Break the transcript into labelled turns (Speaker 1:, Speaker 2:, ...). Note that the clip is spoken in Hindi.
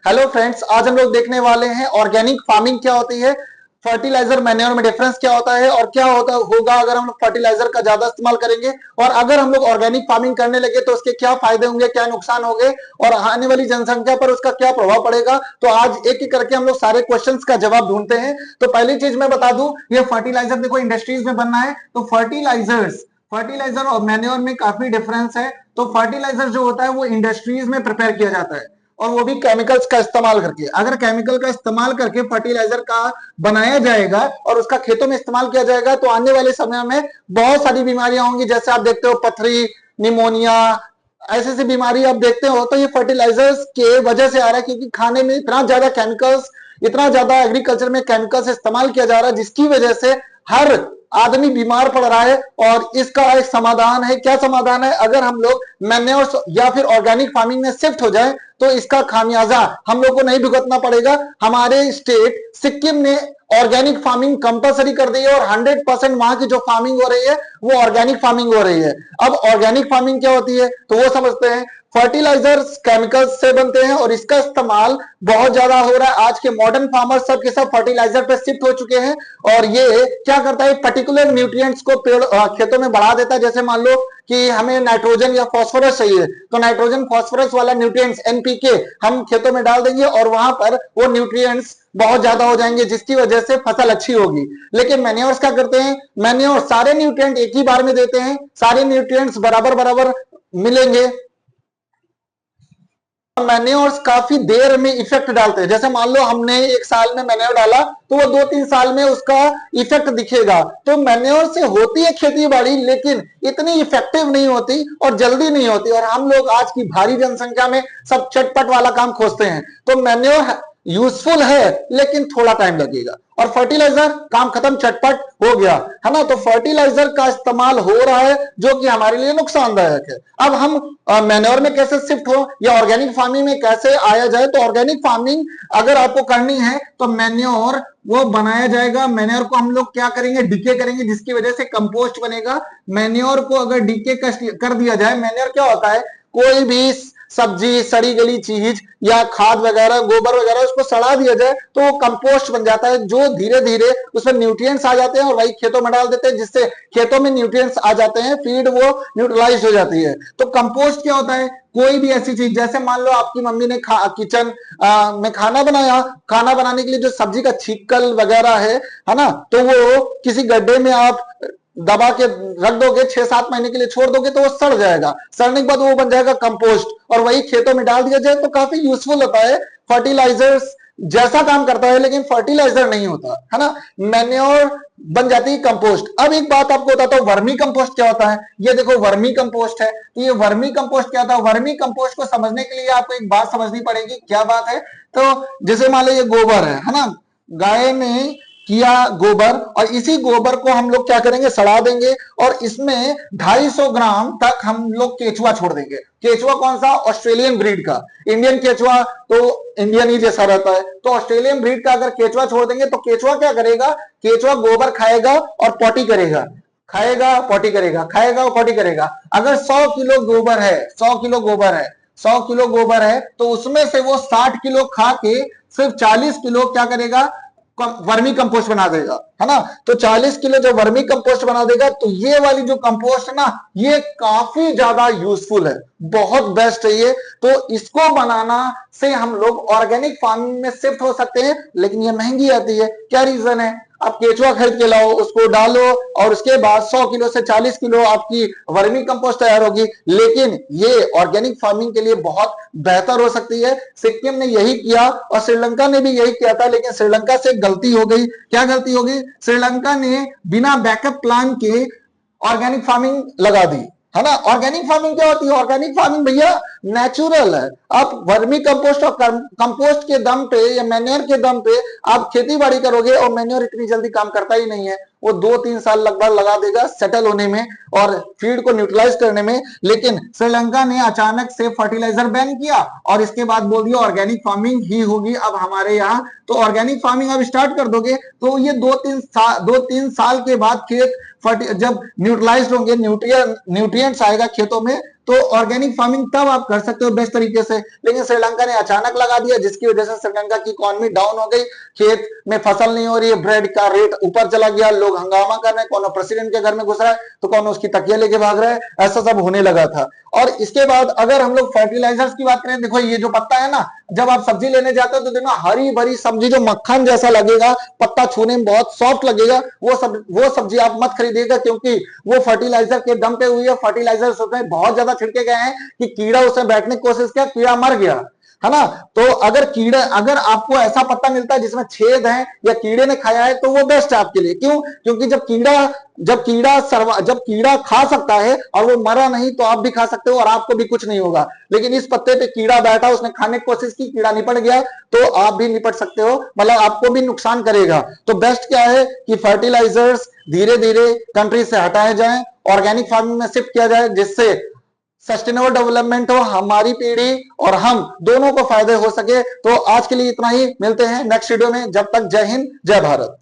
Speaker 1: हेलो फ्रेंड्स, आज हम लोग देखने वाले हैं ऑर्गेनिक फार्मिंग क्या होती है, फर्टिलाइजर मैन्योर में डिफरेंस क्या होता है और क्या होगा अगर हम लोग फर्टिलाइजर का ज्यादा इस्तेमाल करेंगे और अगर हम लोग ऑर्गेनिक फार्मिंग करने लगे तो उसके क्या फायदे होंगे, क्या नुकसान होंगे और आने वाली जनसंख्या पर उसका क्या प्रभाव पड़ेगा। तो आज एक एक करके हम लोग सारे क्वेश्चंस का जवाब ढूंढते हैं। तो पहली चीज मैं बता दूं, ये फर्टिलाइजर देखो इंडस्ट्रीज में बनना है तो फर्टिलाइजर और मैन्योर में काफी डिफरेंस है। तो फर्टिलाइजर जो होता है वो इंडस्ट्रीज में प्रिपेयर किया जाता है और वो भी केमिकल्स का इस्तेमाल करके। अगर केमिकल का इस्तेमाल करके फर्टिलाइजर का बनाया जाएगा और उसका खेतों में इस्तेमाल किया जाएगा तो आने वाले समय में बहुत सारी बीमारियां होंगी, जैसे आप देखते हो पथरी, निमोनिया, ऐसी ऐसी बीमारी आप देखते हो। तो ये फर्टिलाइजर्स के वजह से आ रहा है क्योंकि खाने में इतना ज्यादा केमिकल्स, इतना ज्यादा एग्रीकल्चर में केमिकल्स इस्तेमाल किया जा रहा है जिसकी वजह से हर आदमी बीमार पड़ रहा है। और इसका एक समाधान है। क्या समाधान है? अगर हम लोग मैन्योर्स या फिर ऑर्गेनिक फार्मिंग में शिफ्ट हो जाए तो इसका खामियाजा हम लोग को नहीं भुगतना पड़ेगा। हमारे स्टेट सिक्किम ने ऑर्गेनिक फार्मिंग कंपलसरी कर दी है और 100% वहां की जो फार्मिंग हो रही है वो ऑर्गेनिक फार्मिंग हो रही है। अब ऑर्गेनिक फार्मिंग क्या होती है तो वो समझते हैं। फर्टिलाइजर्स केमिकल्स से बनते हैं और इसका इस्तेमाल बहुत ज्यादा हो रहा है। आज के मॉडर्न फार्मर्स सब के सब फर्टिलाइजर पे शिफ्ट हो चुके हैं और ये क्या करता है, पर्टिकुलर न्यूट्रिएंट्स को पेड़ खेतों में बढ़ा देता है। जैसे मान लो कि हमें नाइट्रोजन या फास्फोरस चाहिए तो नाइट्रोजन फास्फोरस वाला न्यूट्रिएंट्स एनपीके हम खेतों में डाल देंगे और वहां पर वो न्यूट्रिएंट्स बहुत ज्यादा हो जाएंगे जिसकी वजह से फसल अच्छी होगी। लेकिन मैन्योर्स क्या करते हैं, मैन्योर सारे न्यूट्रिएंट एक ही बार में देते हैं, सारे न्यूट्रिएंट्स बराबर बराबर मिलेंगे। मैन्योर्स काफी देर में इफेक्ट डालते हैं। जैसे मान लो हमने एक साल में मैन्योर डाला तो वो 2-3 साल में उसका इफेक्ट दिखेगा। तो मैन्योर से होती है खेती बाड़ी लेकिन इतनी इफेक्टिव नहीं होती और जल्दी नहीं होती। और हम लोग आज की भारी जनसंख्या में सब चटपट वाला काम खोजते हैं। तो मैन्योर यूजफुल है लेकिन थोड़ा टाइम लगेगा और फर्टिलाइजर काम खत्म, चटपट हो गया, है ना। तो फर्टिलाइजर का इस्तेमाल हो रहा है जो कि हमारे लिए नुकसानदायक है। अब हम मैन्योर में कैसे शिफ्ट हो या ऑर्गेनिक फार्मिंग में कैसे आया जाए। तो ऑर्गेनिक फार्मिंग अगर आपको करनी है तो मैन्योर वो बनाया जाएगा। मैन्योर को हम लोग क्या करेंगे, डीके करेंगे जिसकी वजह से कंपोस्ट बनेगा। मैन्योर को अगर डीके कर दिया जाए, मैन्योर क्या होता है, कोई भी सब्जी, सड़ी गली चीज या खाद वगैरह, गोबर वगैरह उसको सड़ा दिया जाए तो वो कंपोस्ट बन जाता है जो धीरे धीरे उसमें न्यूट्रिएंट्स आ जाते हैं और वही खेतों में डाल देते हैं जिससे खेतों में न्यूट्रिएंट्स आ जाते हैं, फीड वो न्यूट्रलाइज हो जाती है। तो कंपोस्ट क्या होता है, कोई भी ऐसी चीज, जैसे मान लो आपकी मम्मी ने किचन में खाना बनाया, खाना बनाने के लिए जो सब्जी का छिक्कल वगैरह है ना, तो वो किसी गड्ढे में आप दबा के रख दोगे, 6-7 महीने के लिए छोड़ दोगे तो वो सड़ जाएगा। सड़ने के बाद वो बन जाएगा कंपोस्ट और वही खेतों में डाल दिया जाए तो काफी यूजफुल होता है। फर्टिलाइजर्स जैसा काम करता है लेकिन फर्टिलाइजर नहीं होता, है ना। मैन्योर बन जाती है कंपोस्ट। अब एक बात आपको बताता हूं, वर्मी कंपोस्ट क्या होता है। ये देखो वर्मी कंपोस्ट है। तो ये वर्मी कंपोस्ट क्या होता है, वर्मी कंपोस्ट को समझने के लिए आपको एक बात समझनी पड़ेगी। क्या बात है, तो जैसे मान लो ये गोबर है ना, गाय ने किया गोबर और इसी गोबर को हम लोग क्या करेंगे, सड़ा देंगे और इसमें 250 ग्राम तक हम लोग केचुआ छोड़ देंगे। केचुआ कौन सा, ऑस्ट्रेलियन ब्रीड का। इंडियन केचुआ तो इंडियन ही जैसा रहता है, तो ऑस्ट्रेलियन ब्रीड का अगर केचुआ छोड़ देंगे तो केचुआ क्या करेगा, केचुआ गोबर खाएगा और पॉटी करेगा, खाएगा पॉटी करेगा, खाएगा और पॉटी करेगा। अगर 100 किलो गोबर है, 100 किलो गोबर है, 100 किलो गोबर है तो उसमें से वो 60 किलो खा के सिर्फ 40 किलो क्या करेगा, वर्मी कंपोस्ट बना देगा, है ना। तो 40 किलो जो वर्मी कंपोस्ट बना देगा तो ये वाली जो कंपोस्ट है ना, ये काफी ज्यादा यूजफुल है, बहुत बेस्ट है ये। तो इसको बनाना से हम लोग ऑर्गेनिक फार्मिंग में शिफ्ट हो सकते हैं लेकिन ये महंगी आती है। क्या रीजन है, आप केचुआ खरीद के लाओ, उसको डालो और उसके बाद 100 किलो से 40 किलो आपकी वर्मी कंपोस्ट तैयार होगी। लेकिन ये ऑर्गेनिक फार्मिंग के लिए बहुत बेहतर हो सकती है। सिक्किम ने यही किया और श्रीलंका ने भी यही किया था, लेकिन श्रीलंका से गलती हो गई। क्या गलती हो गई, श्रीलंका ने बिना बैकअप प्लान के ऑर्गेनिक फार्मिंग लगा दी, है ना। ऑर्गेनिक फार्मिंग क्या होती है, ऑर्गेनिक फार्मिंग भैया नेचुरल है। आप वर्मी कंपोस्ट और कंपोस्ट के दम पे या मैन्योर के दम पे आप खेती बाड़ी करोगे और मैन्योर इतनी जल्दी काम करता ही नहीं है, वो 2-3 साल लगभग लगा देगा सेटल होने में और फीड को न्यूट्रलाइज करने में। लेकिन श्रीलंका ने अचानक से फर्टिलाइजर बैन किया और इसके बाद बोल दिया ऑर्गेनिक फार्मिंग ही होगी अब हमारे यहाँ। तो ऑर्गेनिक फार्मिंग अब स्टार्ट कर दोगे तो ये 2-3 साल के बाद खेत जब न्यूट्रलाइज होंगे, न्यूट्रिएंट्स आएगा खेतों में तो ऑर्गेनिक फार्मिंग तब आप कर सकते हो बेस्ट तरीके से। लेकिन श्रीलंका ने अचानक लगा दिया, जिसकी वजह से श्रीलंका की इकोनॉमी डाउन हो गई, खेत में फसल नहीं हो रही है, ब्रेड का रेट ऊपर चला गया, लोग हंगामा कर रहे हैं, कौन प्रेसिडेंट के घर में घुस रहा है तो कौन उसकी तकिया लेके भाग रहा है, ऐसा सब होने लगा था। और इसके बाद अगर हम लोग फर्टिलाइजर्स की बात करें, देखो ये जो पत्ता है ना, जब आप सब्जी लेने जाते हो तो देखो हरी भरी सब्जी जो मक्खन जैसा लगेगा, पत्ता छूने में बहुत सॉफ्ट लगेगा, वो सब्जी आप मत खरीदिएगा, क्योंकि वो फर्टिलाइजर के दम पे हुई है। फर्टिलाइजर उसमें बहुत ज्यादा छिड़के गए हैं कि कीड़ा उसमें बैठने की कोशिश किया, कीड़ा मर गया, है ना। तो अगर आपको ऐसा पत्ता मिलता है जिसमें छेद है या कीड़े ने खाया है, तो वो बेस्ट है आपके लिए। क्यों? क्योंकि जब कीड़ा खा सकता है और वो मरा नहीं, तो आप भी खा सकते हो और आपको भी कुछ नहीं होगा। लेकिन इस पत्ते पे कीड़ा बैठा, उसने खाने की कोशिश की, कीड़ा निपट गया, तो आप भी निपट सकते हो, मतलब आपको भी नुकसान करेगा। तो बेस्ट क्या है कि फर्टिलाइजर्स धीरे धीरे कंट्री से हटाए जाएं, ऑर्गेनिक फार्मिंग में शिफ्ट किया जाए, जिससे सस्टेनेबल डेवलपमेंट हो, हमारी पीढ़ी और हम दोनों को फायदे हो सके। तो आज के लिए इतना ही, मिलते हैं नेक्स्ट वीडियो में। जब तक जय हिंद, जय भारत।